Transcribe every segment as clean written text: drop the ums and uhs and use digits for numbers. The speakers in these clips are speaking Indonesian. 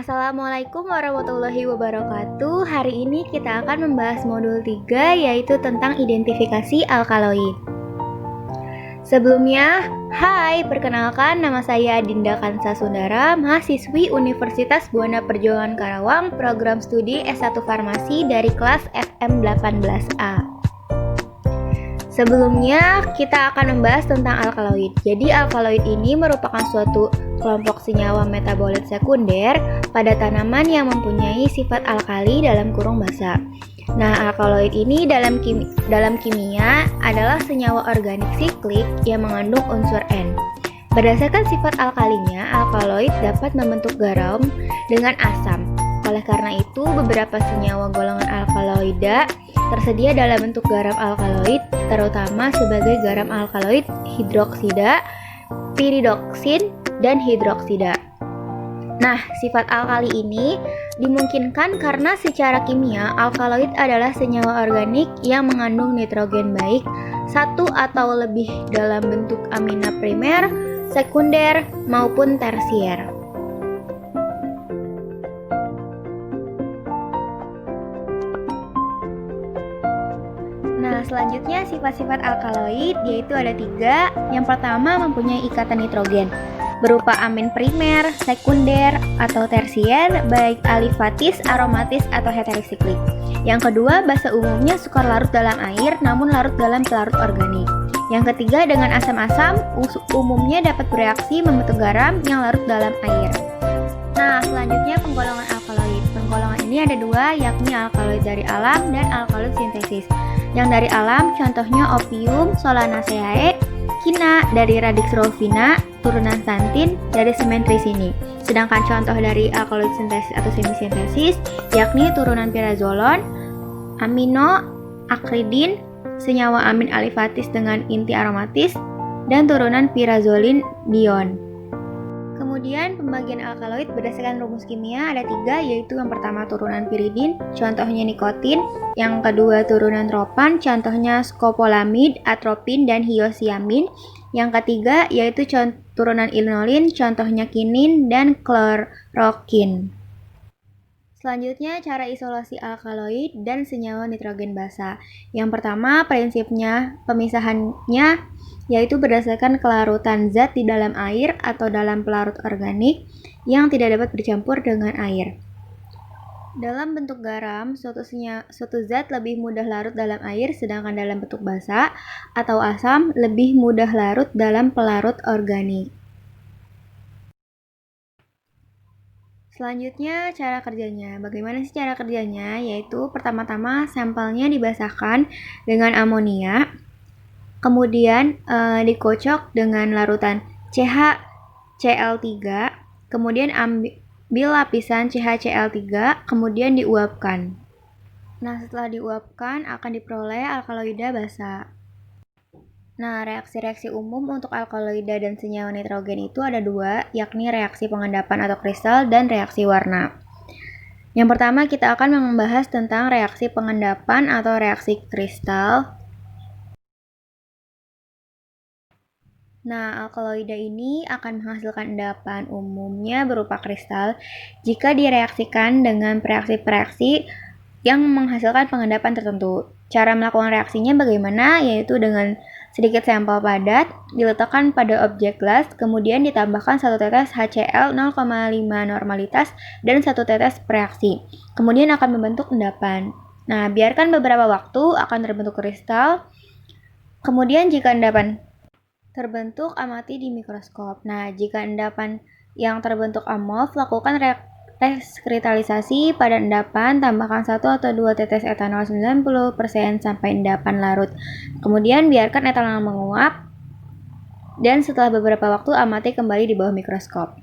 Assalamualaikum warahmatullahi wabarakatuh. Hari ini kita akan membahas modul 3 yaitu tentang identifikasi alkaloid. Sebelumnya, hai, perkenalkan nama saya Dinda Kansa Sundara, mahasiswi Universitas Buana Perjuangan Karawang, program studi S1 Farmasi dari kelas FM18A. Sebelumnya, kita akan membahas tentang alkaloid. Jadi, alkaloid ini merupakan suatu kelompok senyawa metabolit sekunder pada tanaman yang mempunyai sifat alkali dalam kurung basa. Nah, alkaloid ini dalam kimia adalah senyawa organik siklik yang mengandung unsur N. Berdasarkan sifat alkalinya, alkaloid dapat membentuk garam dengan asam. Oleh karena itu, beberapa senyawa golongan alkaloida tersedia dalam bentuk garam alkaloid, terutama sebagai garam alkaloid hidroksida, piridoksin, dan hidroksida. Nah, sifat alkali ini dimungkinkan karena secara kimia alkaloid adalah senyawa organik yang mengandung nitrogen baik satu atau lebih dalam bentuk amina primer, sekunder, maupun tersier. Nah, selanjutnya sifat-sifat alkaloid yaitu ada 3. Yang pertama mempunyai ikatan nitrogen berupa amin primer, sekunder, atau tersier, baik alifatis, aromatis, atau heterosiklik. Yang kedua, basa umumnya sukar larut dalam air namun larut dalam pelarut organik. Yang ketiga, dengan asam-asam umumnya dapat bereaksi membentuk garam yang larut dalam air. Nah, selanjutnya penggolongan alkaloid. Penggolongan ini ada 2, yakni alkaloid dari alam dan alkaloid sintesis. Yang dari alam contohnya opium, solanaceae, kina dari radix rufina, turunan santin dari sementrisini. Sedangkan contoh dari alkaloid sintesis atau semisintesis yakni turunan pirazolon, amino, akridin, senyawa amin alifatis dengan inti aromatis, dan turunan pirazolin dion. Kemudian pembagian alkaloid berdasarkan rumus kimia ada 3, yaitu yang pertama turunan piridin, contohnya nikotin, yang kedua turunan tropan, contohnya scopolamid, atropin, dan hiosiamin, yang ketiga yaitu turunan inulin, contohnya kinin dan klorokin. Selanjutnya cara isolasi alkaloid dan senyawa nitrogen basa. Yang pertama prinsipnya pemisahannya yaitu berdasarkan kelarutan zat di dalam air atau dalam pelarut organik yang tidak dapat bercampur dengan air. Dalam bentuk garam, suatu zat lebih mudah larut dalam air, sedangkan dalam bentuk basa atau asam lebih mudah larut dalam pelarut organik. Selanjutnya cara kerjanya. Bagaimana sih cara kerjanya? Yaitu pertama-tama sampelnya dibasahkan dengan amonia, kemudian dikocok dengan larutan CHCl3, kemudian ambil lapisan CHCl3, kemudian diuapkan. Nah, setelah diuapkan akan diperoleh alkaloida basa. Nah, reaksi-reaksi umum untuk alkaloida dan senyawa nitrogen itu ada 2, yakni reaksi pengendapan atau kristal dan reaksi warna. Yang pertama kita akan membahas tentang reaksi pengendapan atau reaksi kristal. Nah, alkaloida ini akan menghasilkan endapan umumnya berupa kristal jika direaksikan dengan reaksi-reaksi yang menghasilkan pengendapan tertentu. Cara melakukan reaksinya bagaimana? Yaitu dengan sedikit sampel padat diletakkan pada objek gelas, kemudian ditambahkan 1 tetes HCl 0,5 normalitas dan 1 tetes reaksi. Kemudian akan membentuk endapan. Nah, biarkan beberapa waktu akan terbentuk kristal. Kemudian jika endapan terbentuk, amati di mikroskop. Nah, jika endapan yang terbentuk amorf, lakukan reskristalisasi pada endapan, tambahkan 1 atau 2 tetes etanol 90% sampai endapan larut. Kemudian biarkan etanol menguap, dan setelah beberapa waktu amati kembali di bawah mikroskop.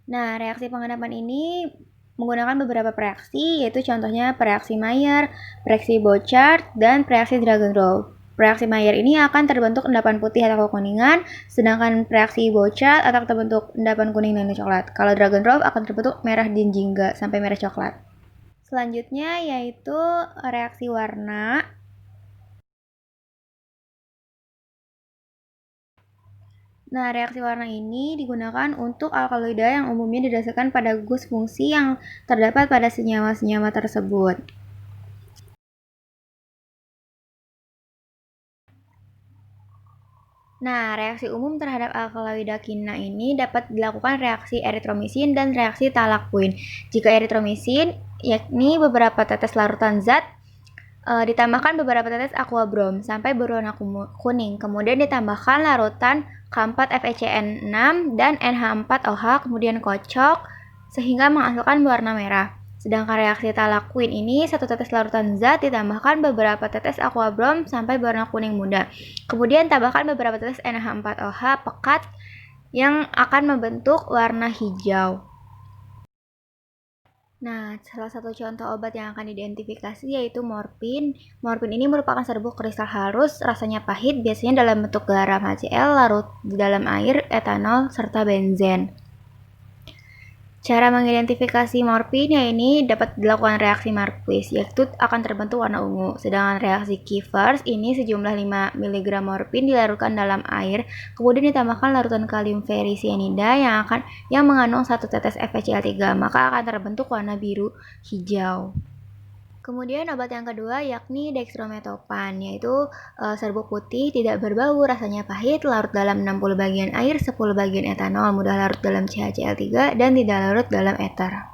Nah, reaksi pengendapan ini menggunakan beberapa reaksi, yaitu contohnya reaksi Mayer, reaksi Bochart, dan reaksi Dragonroth. Reaksi Mayer ini akan terbentuk endapan putih atau kekuningan, sedangkan reaksi Bochart akan terbentuk endapan kuning dan coklat. Kalau Dragonroth akan terbentuk merah dan jingga sampai merah coklat. Selanjutnya yaitu reaksi warna. Nah, reaksi warna ini digunakan untuk alkaloida yang umumnya didasarkan pada gugus fungsi yang terdapat pada senyawa-senyawa tersebut. Nah, reaksi umum terhadap alkaloida kina ini dapat dilakukan reaksi eritromisin dan reaksi talakuin. Jika eritromisin, yakni beberapa tetes larutan zat, ditambahkan beberapa tetes aquabrom sampai berwarna kuning. Kemudian ditambahkan larutan K4FeCN6 dan NH4OH, kemudian kocok sehingga menghasilkan berwarna merah. Sedangkan reaksi talakuin ini satu tetes larutan zat ditambahkan beberapa tetes aquabrom sampai berwarna kuning muda. Kemudian tambahkan beberapa tetes NH4OH pekat yang akan membentuk warna hijau. Nah, salah satu contoh obat yang akan diidentifikasi yaitu morfin. Morfin ini merupakan serbuk kristal halus, rasanya pahit, biasanya dalam bentuk garam HCl larut di dalam air, etanol, serta benzen. Cara mengidentifikasi morfin ini dapat dilakukan reaksi Marquis, yaitu akan terbentuk warna ungu. Sedangkan reaksi Kiefers ini sejumlah 5 mg morfin dilarutkan dalam air, kemudian ditambahkan larutan kalium ferricyanida yang mengandung 1 tetes FeCl3, maka akan terbentuk warna biru hijau. Kemudian obat yang kedua yakni dextromethorphan, yaitu serbuk putih, tidak berbau, rasanya pahit, larut dalam 60 bagian air, 10 bagian etanol, mudah larut dalam CHCl3, dan tidak larut dalam ether.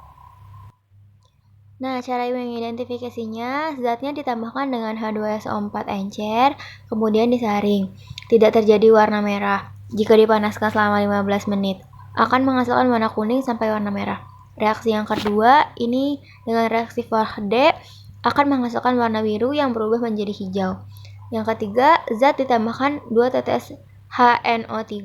Nah, cara mengidentifikasinya, zatnya ditambahkan dengan H2SO4 encer, kemudian disaring. Tidak terjadi warna merah. Jika dipanaskan selama 15 menit, akan menghasilkan warna kuning sampai warna merah. Reaksi yang kedua, ini dengan reaksi Forde akan menghasilkan warna biru yang berubah menjadi hijau. Yang ketiga, zat ditambahkan 2 tetes HNO3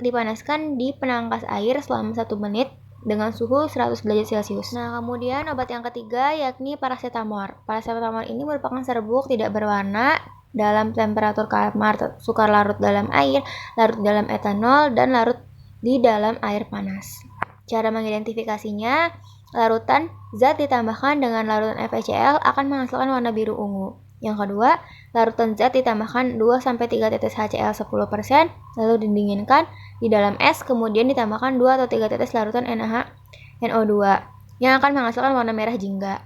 dipanaskan di penangkas air selama 1 menit dengan suhu 100 derajat Celcius. Nah, kemudian obat yang ketiga yakni paracetamol. Paracetamol ini merupakan serbuk tidak berwarna dalam temperatur kamar, sukar larut dalam air, larut dalam etanol, dan larut di dalam air panas. Cara mengidentifikasinya, larutan zat ditambahkan dengan larutan FeCl akan menghasilkan warna biru ungu. Yang kedua, larutan zat ditambahkan 2-3 tetes HCl 10%, lalu didinginkan di dalam es, kemudian ditambahkan 2 atau 3 tetes larutan NaHNO2 yang akan menghasilkan warna merah jingga.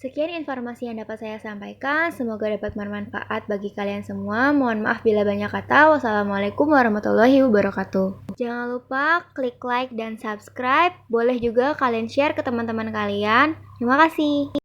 Sekian informasi yang dapat saya sampaikan, semoga dapat bermanfaat bagi kalian semua. Mohon maaf bila banyak kata. Wassalamualaikum warahmatullahi wabarakatuh. Jangan lupa klik like dan subscribe. Boleh juga kalian share ke teman-teman kalian. Terima kasih.